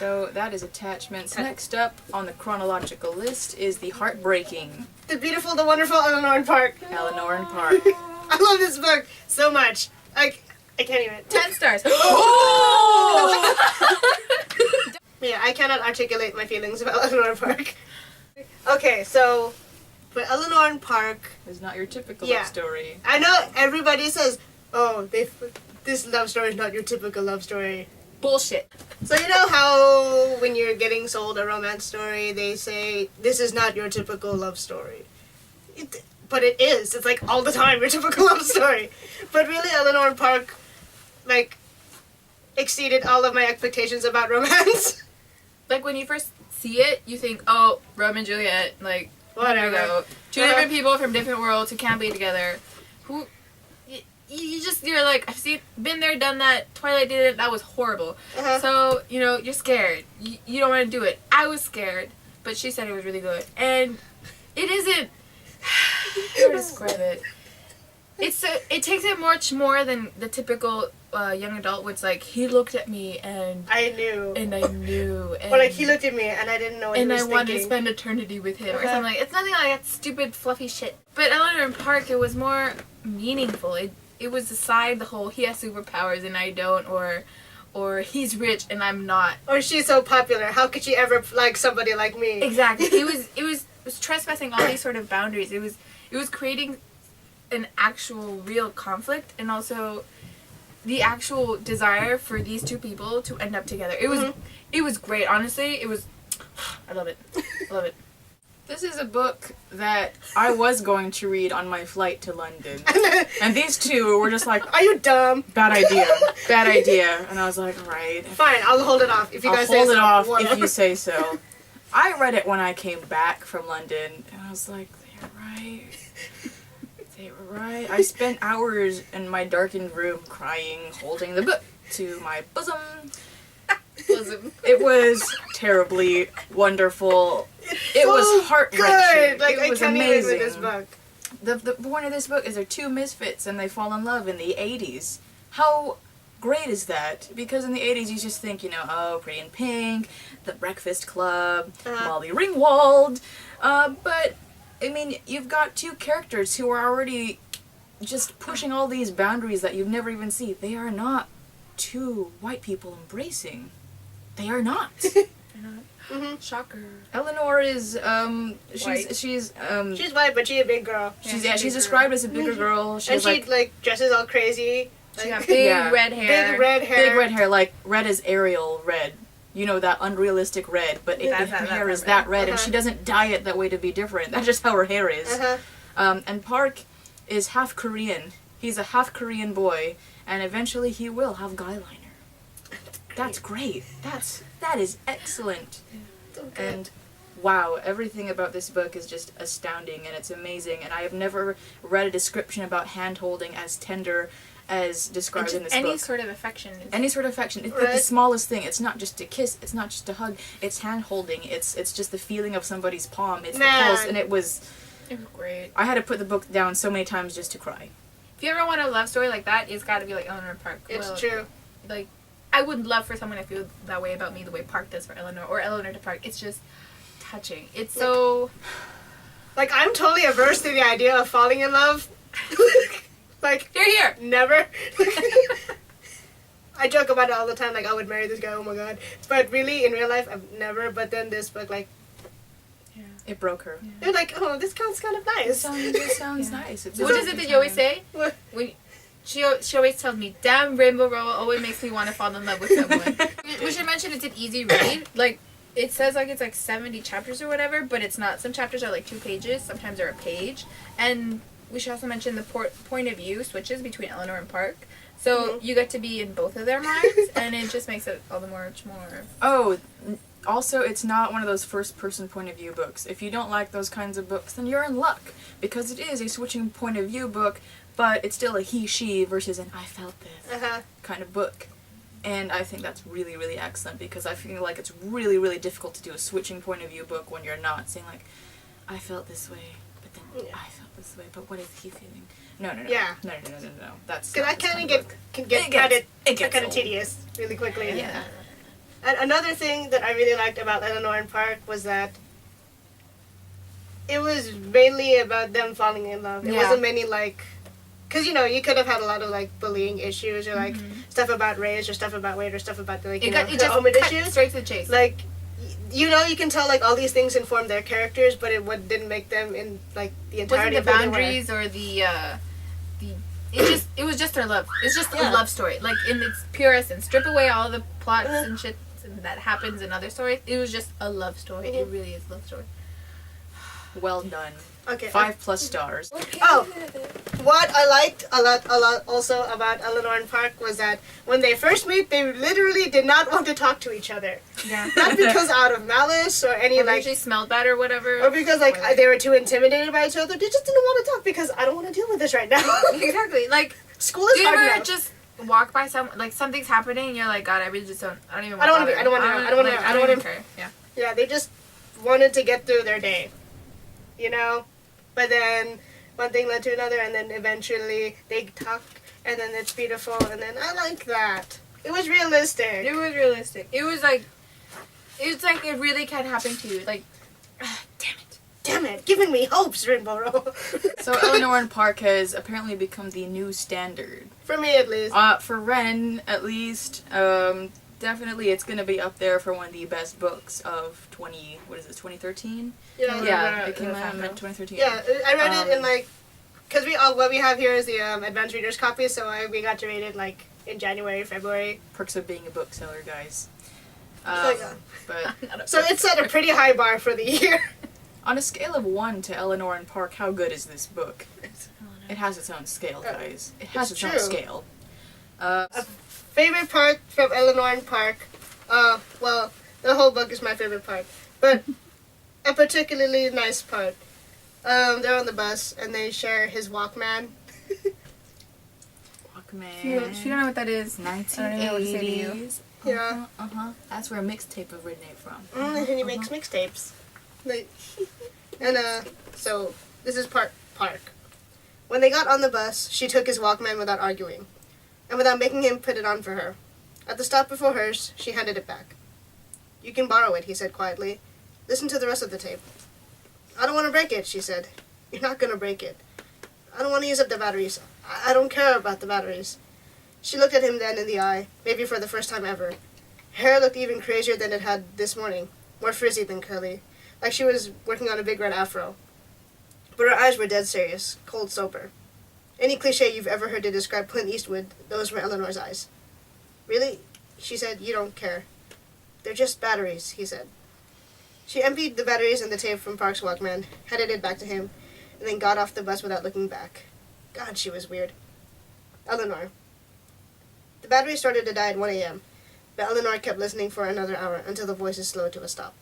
So that is attachments. Next up on the chronological list is the heartbreaking The Beautiful, the Wonderful Eleanor Park. Eleanor Park. I love this book so much. I can't even. 10 stars. Oh! Yeah, I cannot articulate my feelings about Eleanor Park. Okay, so for Eleanor Park, It's not your typical Yeah. love story. I know everybody says, "Oh, this love story is not your typical love story." Bullshit. So you know how when you're getting sold a romance story, they say this is not your typical love story. But it is. It's like all the time your typical love story. But really, Eleanor Park, like, exceeded all of my expectations about romance. Like when you first see it, you think, oh, Romeo and Juliet, like, Whatever. here we go. Two different people from different worlds who can't be together. Who, you're like, been there, done that. Twilight did it. That was horrible. So, you're scared. You don't want to do it. I was scared, but she said it was really good. And it isn't. How to describe it? It takes it much more than the typical young adult, where it's like, he looked at me and I knew. And, or like, he looked at me and I didn't know what he was and I wanted to thinking. spend eternity with him, or something. It's nothing like that stupid, fluffy shit. But Eleanor Park, it was more meaningful. It was aside the whole, he has superpowers and I don't, or he's rich and I'm not. Or she's so popular. How could she ever like somebody like me? Exactly. It was trespassing all these sort of boundaries. It was creating an actual real conflict, and also the actual desire for these two people to end up together. It was great, honestly. I love it. I love it. This is a book that I was going to read on my flight to London. And these two were just like, are you dumb? Bad idea. Bad idea. And I was like, right. Fine, I'll hold it off if you guys say so. I'll hold it off Whatever. if you say so. I read it when I came back from London, and I was like, they're right. They were right. I spent hours in my darkened room crying, holding the book to my bosom. It was terribly wonderful. It was heart-wrenching. Like, it was I can't amazing. even read this book. The point of this book is they're two misfits and they fall in love in the 80s. How great is that? Because in the 80s you just think, oh, Pretty in Pink, The Breakfast Club, Molly Ringwald. But, I mean, you've got two characters who are already just pushing all these boundaries that you'd never even see. They are not two white people embracing. They are not. They're not. Shocker. Eleanor is White. she's white, but she's a big girl. She's described as a bigger girl. And she like dresses all crazy. She got big red hair. Big red hair. Big red hair, like red as Ariel red. You know, that unrealistic red, but her hair is that red, and she doesn't dye it that way to be different. That's just how her hair is. And Park is half Korean. He's a half Korean boy, and eventually he will have guy liner. That's great. That is excellent. Okay. And wow, everything about this book is just astounding, and it's amazing. And I have never read a description about hand holding as tender as described in this book. Any sort of affection. Any sort of affection. It's like the smallest thing. It's not just a kiss. It's not just a hug. It's hand holding. It's just the feeling of somebody's palm. It's the pulse, and it was great. I had to put the book down so many times just to cry. If you ever want a love story like that, it's got to be like Eleanor Park. It's true. Like, I would love for someone to feel that way about me, the way Park does for Eleanor, or Eleanor to Park. It's just touching. It's so... Like, I'm totally averse to the idea of falling in love. Like, you're here. Never. I joke about it all the time, like, I would marry this guy, oh my god. But really, in real life, I've never. But then this book, like... Yeah. It broke her. Yeah. They're like, oh, this sounds kind of nice. It sounds nice. What is it that you always say? What? She always tells me, damn, Rainbow Rowell always makes me want to fall in love with someone. We should mention it's an easy read. Like, it says like it's like 70 chapters or whatever, but it's not. Some chapters are like 2 pages, sometimes they're a page. And we should also mention the point of view switches between Eleanor and Park. So you get to be in both of their minds, and it just makes it all the more... Oh, also, it's not one of those first-person point of view books. If you don't like those kinds of books, then you're in luck, because it is a switching point of view book, but it's still a he-she versus an I felt this kind of book. And I think that's really, really excellent, because I feel like it's really, really difficult to do a switching point of view book when you're not saying, like, I felt this way, but then I felt this way, but what is he feeling? No. Yeah. No. That's Because I can get kind of tedious really quickly. Yeah. And another thing that I really liked about Eleanor Park was that it was mainly about them falling in love. It Yeah. wasn't many, like... Because, you know, you could have had a lot of, like, bullying issues or, like, stuff about race or stuff about weight or stuff about, like, It just Omen cut issues. straight to the chase. Like, you know, you can tell, like, all these things inform their characters, but it didn't make them in, like, the It wasn't entirety the of who they were. boundaries or it was just their love. It's just Yeah. a love story, like in its pure essence. Strip away all the plots and shit that happens in other stories. It was just a love story. It really is a love story. Well done. Okay. 5+ stars. Oh, what I liked a lot also about Eleanor and Park was that when they first meet, they literally did not want to talk to each other. Yeah. Not because out of malice or any, Or like... they smelled bad or whatever. Or because, like, they were too intimidated by each other. They just didn't want to talk because I don't want to deal with this right now. Exactly. Like, School do is you hard ever now. just walk by like something's happening and you're like, God, I really just don't even want I don't wanna to be- I don't wanna know. I don't wanna know. I don't wanna- care. Yeah. Yeah, they just wanted to get through their day. You know? But then one thing led to another, and then eventually they talk, and then it's beautiful, and then I like that. It was realistic. It was realistic. It was like it really can happen to you. Like, damn it. Damn it, giving me hopes, Rainbow Rowell. So Eleanor Park has apparently become the new standard. For me, at least. For Ren, at least, definitely it's gonna be up there for one of the best books of 2013? Yeah, it came out in 2013. Yeah, I read it in, like... Because what we have here is the advanced reader's copy, so we got to read it, like, in January, February. Perks of being a bookseller, guys. Like, But so it set a pretty high bar for the year. on a scale of 1 to Eleanor and Park, how good is this book? It has its own scale, guys. It has It's its own true. scale. Favorite part from Eleanor and Park? Well, the whole book is my favorite part. But a particularly nice part. They're on the bus, and they share his Walkman. Walkman. If you don't know what that is, I don't even know what to say to you. 1980s. Yeah. That's where a mixtape originated from. And he makes mixtapes. Like, and, so, this is Park. When they got on the bus, she took his Walkman without arguing, and without making him put it on for her. At the stop before hers, she handed it back. "You can borrow it," he said quietly. "Listen to the rest of the tape." "I don't want to break it," she said. "You're not going to break it. I don't want to use up the batteries. I don't care about the batteries." She looked at him then in the eye, maybe for the first time ever. Her hair looked even crazier than it had this morning, more frizzy than curly, like she was working on a big red afro. But her eyes were dead serious, cold sober. Any cliche you've ever heard to describe Clint Eastwood, those were Eleanor's eyes. "Really?" she said. "You don't care." "They're just batteries," he said. She emptied the batteries and the tape from Park's Walkman, handed it back to him, and then got off the bus without looking back. God, she was weird. Eleanor. The battery started to die at 1 a.m., but Eleanor kept listening for another hour until the voices slowed to a stop.